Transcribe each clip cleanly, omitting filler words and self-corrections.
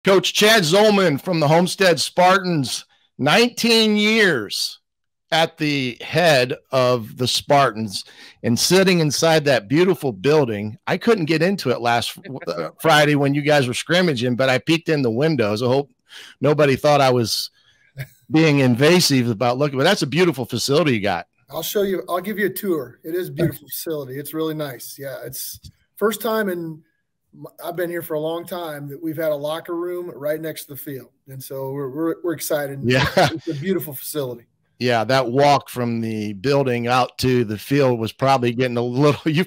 Coach Chad Zolman from the Homestead Spartans, 19 years at the head of the Spartans and sitting inside that beautiful building. I couldn't get into it last Friday when you guys were scrimmaging, but I peeked in the windows. I hope nobody thought I was being invasive about looking, but that's a beautiful facility you got. I'll show you. I'll give you a tour. It is a beautiful facility. It's really nice. Yeah, it's first time in – I've been here for a long time that we've had a locker room right next to the field. And so we're excited. Yeah. It's a beautiful facility. Yeah. That walk from the building out to the field was probably getting a little, you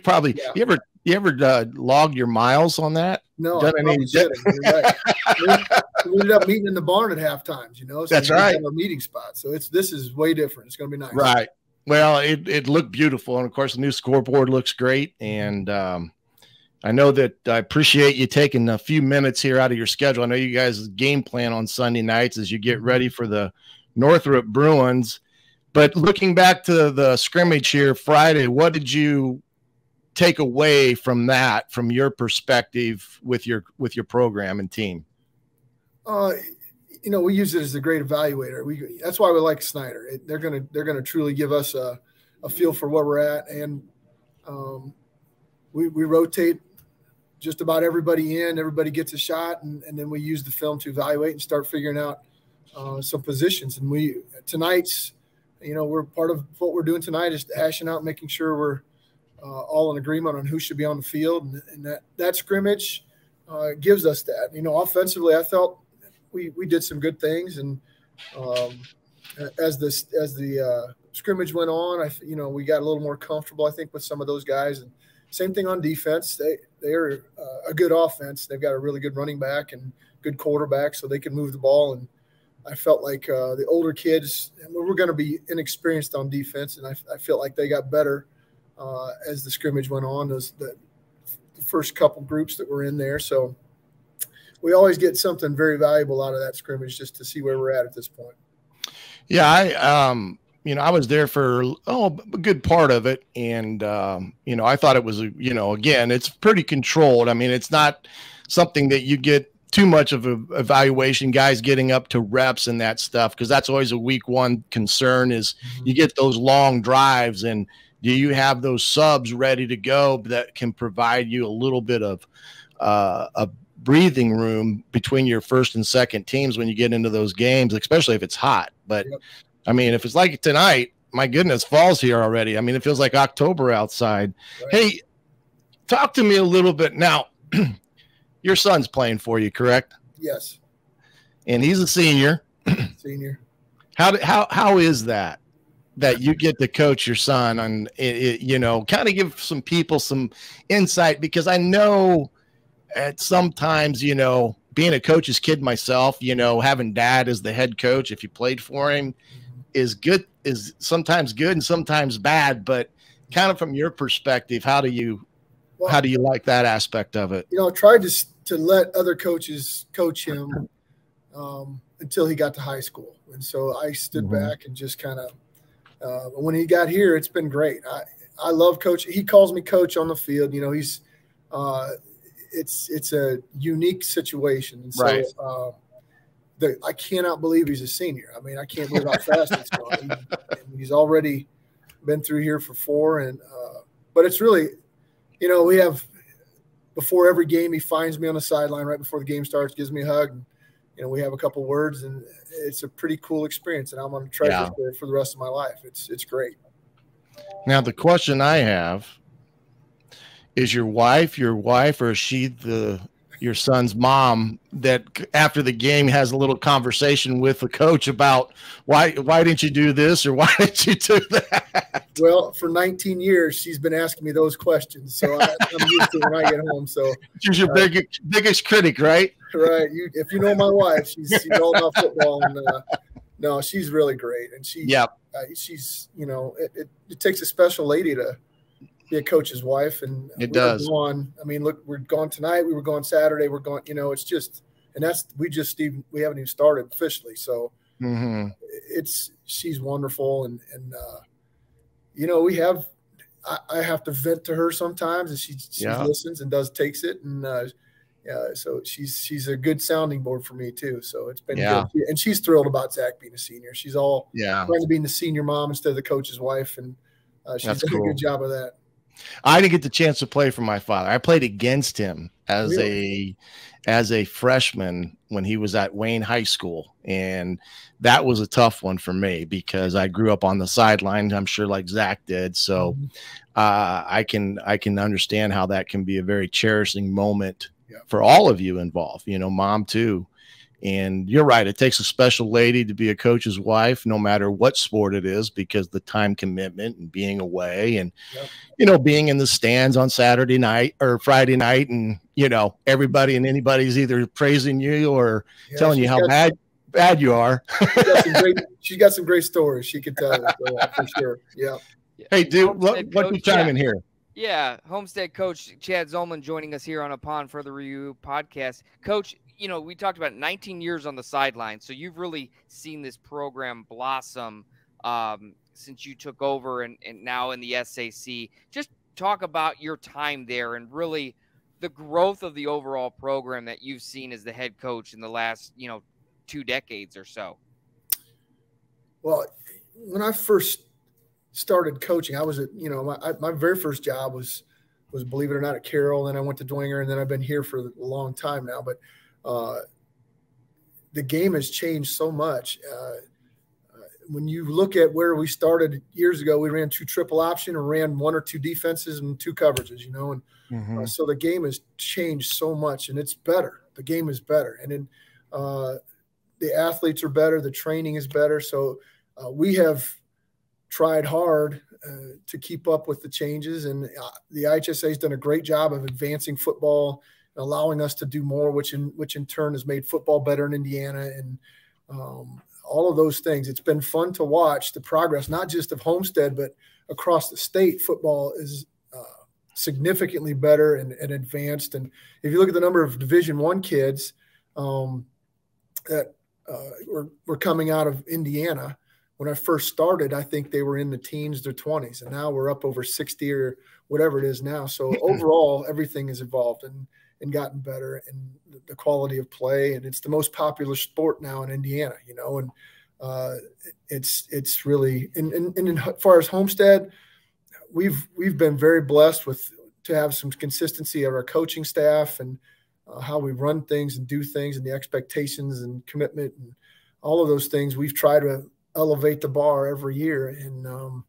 ever logged your miles on that? No, I probably shouldn't. Right. We ended up meeting in the barn at half times, so that's right. Our meeting spot. So this is way different. It's going to be nice. Right. Well, it looked beautiful. And of course the new scoreboard looks great. And, I know that I appreciate you taking a few minutes here out of your schedule. I know you guys game plan on Sunday nights as you get ready for the Northrop Bruins. But looking back to the scrimmage here Friday, what did you take away from that, from your perspective with your program and team? We use it as a great evaluator. That's why we like Snyder. They're gonna truly give us a feel for where we're at, and we rotate just about everybody in, everybody gets a shot, and then we use the film to evaluate and start figuring out some positions. And tonight's, we're part of what we're doing tonight is hashing out, making sure we're all in agreement on who should be on the field. And that scrimmage gives us that. Offensively, I felt we did some good things. And as the scrimmage went on, we got a little more comfortable, I think, with some of those guys. And same thing on defense. They're a good offense. They've got a really good running back and good quarterback, so they can move the ball. And I felt like the older kids, we're going to be inexperienced on defense, and I felt like they got better as the scrimmage went on, the first couple groups that were in there. So we always get something very valuable out of that scrimmage just to see where we're at this point. Yeah, I was there for a good part of it, and I thought it was again, it's pretty controlled. I mean, it's not something that you get too much of an evaluation, guys getting up to reps and that stuff, because that's always a week one concern is you get those long drives, and do you have those subs ready to go that can provide you a little bit of a breathing room between your first and second teams when you get into those games, especially if it's hot. But yep. I mean, if it's like tonight, my goodness, fall's here already. I mean, it feels like October outside. Right. Hey, talk to me a little bit now. Your son's playing for you, correct? Yes. And he's a senior. Senior. How is that you get to coach your son and kind of give some people some insight, because I know at sometimes, being a coach's kid myself, having dad as the head coach, if you played for him, is sometimes good and sometimes bad. But kind of from your perspective, how do you like that aspect of it? I tried to let other coaches coach him until he got to high school. And so I stood back and just kind of when he got here, it's been great. I love coach. He calls me coach on the field. He's it's a unique situation. And so, right. I cannot believe he's a senior. I mean, I can't believe how fast he's gone. He's already been through here for 4. But it's really, we have, before every game, he finds me on the sideline right before the game starts, gives me a hug. And, we have a couple words, and it's a pretty cool experience. And I'm going to treasure it for the rest of my life. It's great. Now, the question I have, is your wife, or is she your son's mom that after the game has a little conversation with the coach about why didn't you do this or why didn't you do that? Well, for 19 years, she's been asking me those questions. So I'm used to it when I get home. So she's your biggest critic, right? Right. If you know my wife, she's all about football. And no, she's really great. And she's, it takes a special lady to be a coach's wife, and it does. Look, we're gone tonight. We were going Saturday. We're going. It's just, and we haven't even started officially. So she's wonderful, and we have. I have to vent to her sometimes, and she listens and takes it, and So she's a good sounding board for me too. So it's been Yeah. good. And she's thrilled about Zach being a senior. She's all Yeah. trying to be the senior mom instead of the coach's wife, and she's done a good job of that. I didn't get the chance to play for my father. I played against him as a freshman when he was at Wayne High School, and that was a tough one for me because I grew up on the sideline. I'm sure like Zach did. So I can understand how that can be a very cherishing moment for all of you involved. You know, mom too. And you're right. It takes a special lady to be a coach's wife, no matter what sport it is, because the time commitment and being away and, you know, being in the stands on Saturday night or Friday night. And, you know, everybody and anybody's either praising you or telling you how bad you are. She's got some great stories she could tell for sure. Yeah. Hey, dude, let me chime in here. Yeah, Homestead coach Chad Zolman joining us here on Upon Further Review podcast. Coach, you know, we talked about 19 years on the sideline, so you've really seen this program blossom since you took over and now in the SAC. Just talk about your time there and really the growth of the overall program that you've seen as the head coach in the last, 2 decades or so. Well, when I first started coaching, I was my very first job was believe it or not at Carroll. Then I went to Dwenger, and then I've been here for a long time now. But the game has changed so much. When you look at where we started years ago, we ran 2 triple option and ran 1 or 2 defenses and 2 coverages, and so the game has changed so much, and it's better. The game is better, and then the athletes are better. The training is better. So we have tried hard to keep up with the changes, and the IHSA has done a great job of advancing football and allowing us to do more, which in turn has made football better in Indiana, and all of those things. It's been fun to watch the progress, not just of Homestead, but across the state. Football is significantly better and advanced. And if you look at the number of Division I kids that were coming out of Indiana, when I first started, I think they were in the teens to 20s, and now we're up over 60 or whatever it is now. So overall, everything has evolved and gotten better, and the quality of play, and it's the most popular sport now in Indiana, and it's really, and as far as Homestead, we've been very blessed to have some consistency of our coaching staff and how we run things and do things, and the expectations and commitment and all of those things. We've tried to elevate the bar every year, and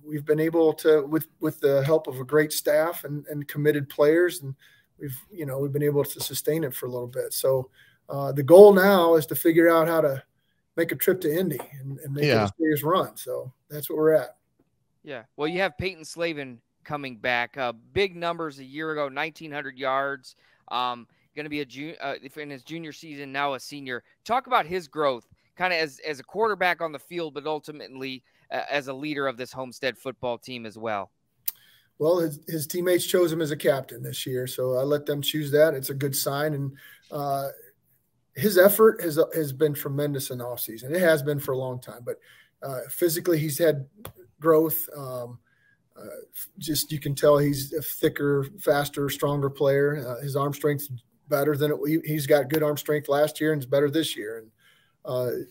we've been able to, with the help of a great staff and committed players, and we've been able to sustain it for a little bit. So the goal now is to figure out how to make a trip to Indy and make it a serious run. So that's what we're at. Yeah. Well, you have Peyton Slavin coming back. Big numbers a year ago, 1,900 yards. Going to be in his junior season, now a senior. Talk about his growth, kind of as a quarterback on the field, but ultimately as a leader of this Homestead football team as well. Well, his teammates chose him as a captain this year, so I let them choose that. It's a good sign, and his effort has been tremendous in the offseason. It has been for a long time, but physically he's had growth. Just you can tell he's a thicker, faster, stronger player. His arm strength is better than he's got good arm strength last year and is better this year. And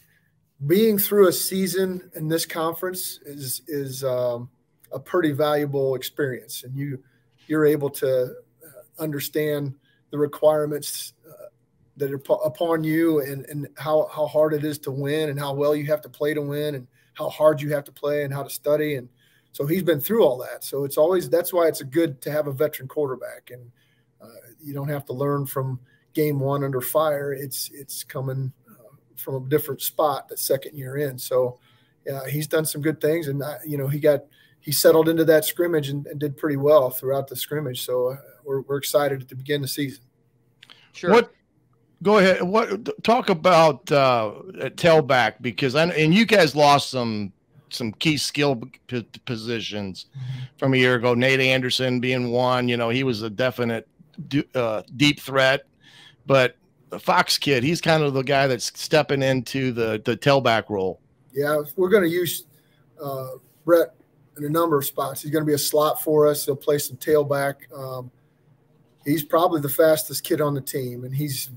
being through a season in this conference is a pretty valuable experience, and you're able to understand the requirements that are upon you, and how hard it is to win, and how well you have to play to win, and how hard you have to play, and how to study. And so he's been through all that. So that's why it's good to have a veteran quarterback, and you don't have to learn from game one under fire. It's coming from a different spot the second year in. So he's done some good things, and he settled into that scrimmage and did pretty well throughout the scrimmage. So we're excited to begin the season. Sure. Go ahead. Talk about tailback, because and you guys lost some key skill positions from a year ago. Nate Anderson being one. He was a definite deep threat, but the Fox kid, he's kind of the guy that's stepping into the tailback role. Yeah, we're going to use Brett in a number of spots. He's going to be a slot for us. He'll play some tailback. he's probably the fastest kid on the team, and he's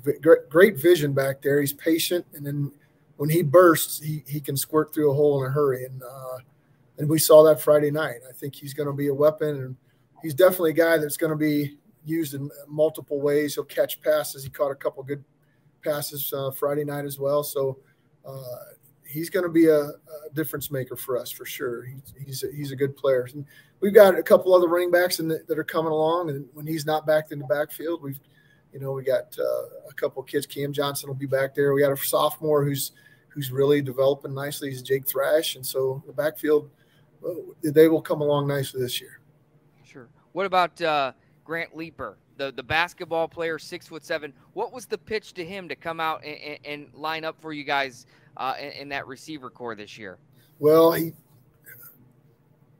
great vision back there. He's patient, and then when he bursts, he can squirt through a hole in a hurry. And we saw that Friday night. I think he's going to be a weapon, and he's definitely a guy that's going to be used in multiple ways. He'll catch passes. He caught a couple good passes Friday night as well. So he's going to be a difference maker for us for sure. He's a good player. And we've got a couple other running backs that are coming along, and when he's not back in the backfield, we got a couple kids. Cam Johnson will be back there. We got a sophomore who's really developing nicely. He's Jake Thrash, and so the backfield, they will come along nicely this year. Sure. What about Grant Leeper, the basketball player, 6'7"? What was the pitch to him to come out and line up for you guys in that receiver core this year? Well,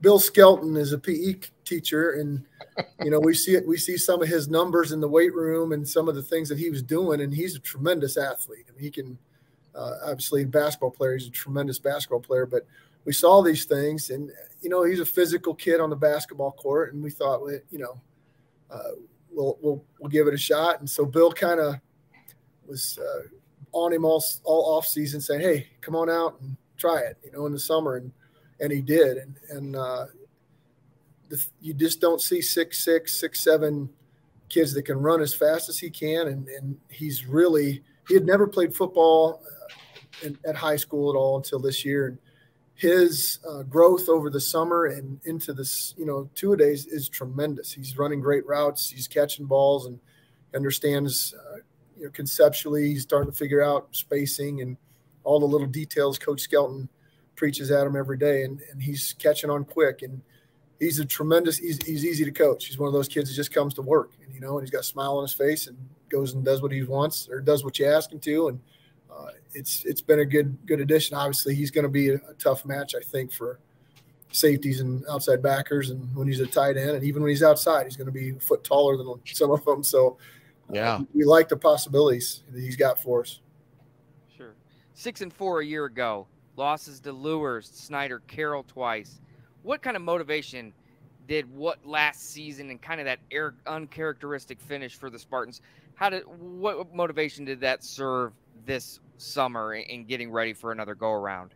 Bill Skelton is a PE teacher, and we see some of his numbers in the weight room and some of the things that he was doing, and he's a tremendous athlete. I mean, he can obviously a basketball player. He's a tremendous basketball player, but we saw these things, and he's a physical kid on the basketball court, and we thought, we'll give it a shot. And so Bill kind of was on him all off season, saying, "Hey, come on out and try it," in the summer, and he did. And you just don't see 6'6", 6'7" kids that can run as fast as he can, and he had never played football at high school at all until this year. And his growth over the summer and into this, two-a-days is tremendous. He's running great routes. He's catching balls and understands, conceptually. He's starting to figure out spacing and all the little details Coach Skelton preaches at him every day. And he's catching on quick. And he's he's easy to coach. He's one of those kids that just comes to work, and he's got a smile on his face and goes and does what he wants or does what you ask him to. And it's been a good addition. Obviously, he's going to be a tough match, I think, for safeties and outside backers. And when he's a tight end, and even when he's outside, he's going to be a foot taller than some of them. So, we like the possibilities that he's got for us. Sure. 6-4 a year ago. Losses to Lures, Snyder, Carroll twice. What kind of motivation did what last season and kind of that uncharacteristic finish for the Spartans? What motivation did that serve this summer in getting ready for another go around?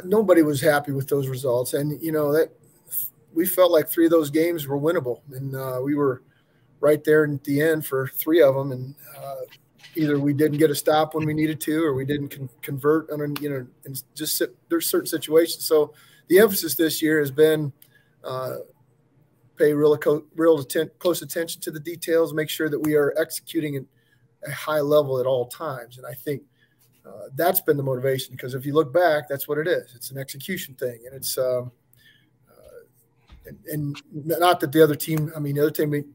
Nobody was happy with those results, and that we felt like 3 of those games were winnable, and we were right there at the end for 3 of them, and either we didn't get a stop when we needed to, or we didn't convert on and just there's certain situations. So the emphasis this year has been pay real close attention to the details, make sure that we are executing at a high level at all times. And I think that's been the motivation, because if you look back, that's what it is. It's an execution thing. And it's and not that the other team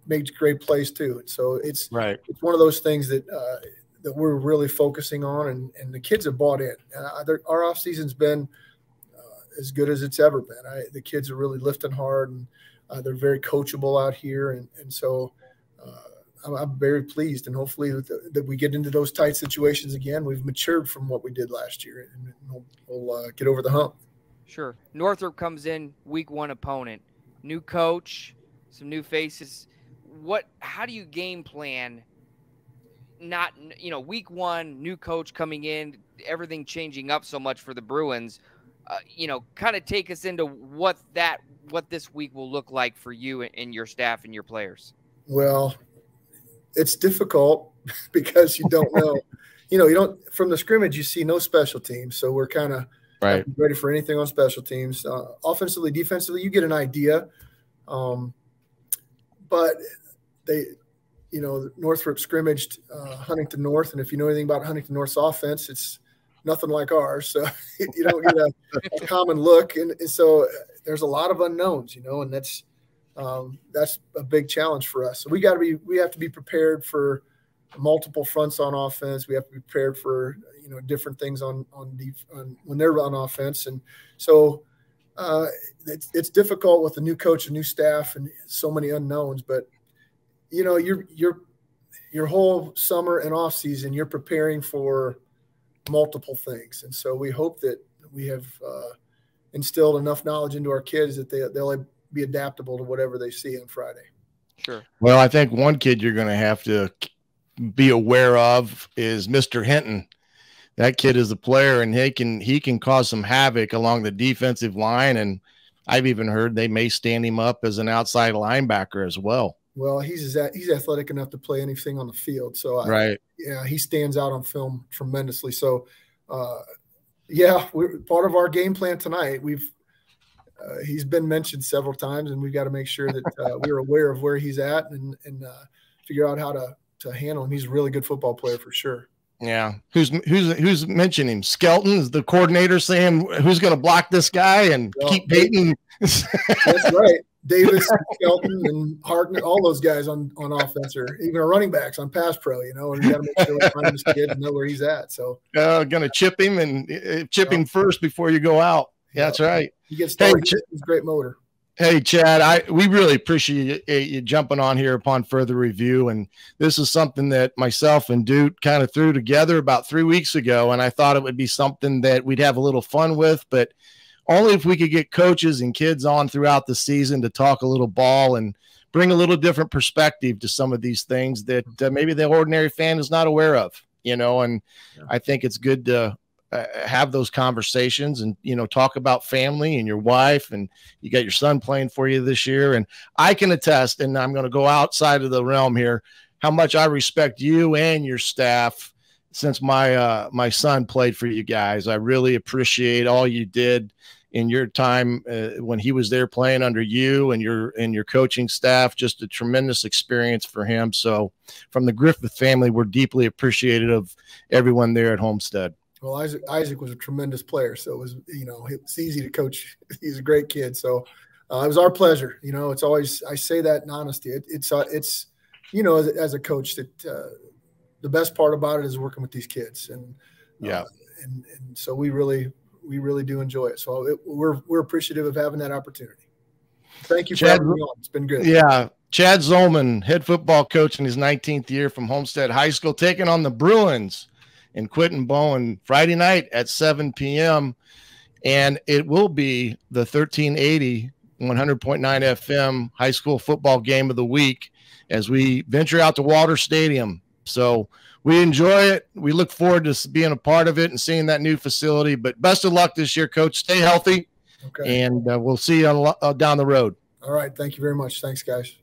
made great plays too. And so it's one of those things that we're really focusing on, and the kids have bought in. Our off season's been as good as it's ever been. The kids are really lifting hard, and they're very coachable out here. And so I'm very pleased, and hopefully that we get into those tight situations again. We've matured from what we did last year, and we'll get over the hump. Sure. Northrop comes in, week 1 opponent, new coach, some new faces. How do you game plan? Not, week 1, new coach coming in, everything changing up so much for the Bruins. Kind of take us into what this week will look like for you and your staff and your players. Well, it's difficult because you don't know, you don't, from the scrimmage, you see no special teams. So we're kind of ready for anything on special teams. Offensively, defensively, you get an idea. But Northrop scrimmaged Huntington North. And if you know anything about Huntington North's offense, it's nothing like ours. So you don't get a common look. And so there's a lot of unknowns, and that's a big challenge for us. So we have to be prepared for multiple fronts on offense. We have to be prepared for, different things on when they're on offense. And so it's difficult with a new coach and new staff and so many unknowns, but your whole summer and off season, you're preparing for multiple things. And so we hope that we have instilled enough knowledge into our kids that they'll be adaptable to whatever they see on Friday. Sure. Well, I think one kid you're going to have to be aware of is Mr. Hinton. That kid is a player, and he can cause some havoc along the defensive line. And I've even heard they may stand him up as an outside linebacker as well. Well, he's athletic enough to play anything on the field. So right. Yeah, he stands out on film tremendously. So yeah, part of our game plan tonight. He's been mentioned several times, and we've got to make sure that we're aware of where he's at and figure out how to handle him. He's a really good football player for sure. Yeah. Who's mentioning him? Skelton is the coordinator saying who's going to block this guy and keep Peyton. That's right. Davis, Skelton, and Hartnett, all those guys on offense, or even our running backs on pass pro, and you got to make sure we find this kid and know where he's at. So going to chip him and chip him first before you go out. Yeah, that's right. He gets started. He's a great motor. Hey, Chad, we really appreciate you jumping on here upon further review. And this is something that myself and Duke kind of threw together about 3 weeks ago. And I thought it would be something that we'd have a little fun with, but only if we could get coaches and kids on throughout the season to talk a little ball and bring a little different perspective to some of these things that maybe the ordinary fan is not aware of, and I think it's good to have those conversations and, talk about family and your wife, and you got your son playing for you this year. And I can attest, and I'm going to go outside of the realm here, how much I respect you and your staff since my son played for you guys. I really appreciate all you did in your time when he was there playing under you and your coaching staff. Just a tremendous experience for him. So from the Griffith family, we're deeply appreciative of everyone there at Homestead. Well, Isaac was a tremendous player, so it was, it's easy to coach. He's a great kid. So it was our pleasure. It's always, I say that in honesty. It's as a coach, that the best part about it is working with these kids. And and so we really do enjoy it. So we're appreciative of having that opportunity. Thank you for having me on. It's been good. Yeah. Chad Zolman, head football coach in his 19th year from Homestead High School, taking on the Bruins in Quinton Bowen Friday night at 7 p.m. And it will be the 1380 100.9 FM high school football game of the week as we venture out to Walter Stadium. So we enjoy it. We look forward to being a part of it and seeing that new facility. But best of luck this year, Coach. Stay healthy. Okay. And we'll see you down the road. All right. Thank you very much. Thanks, guys.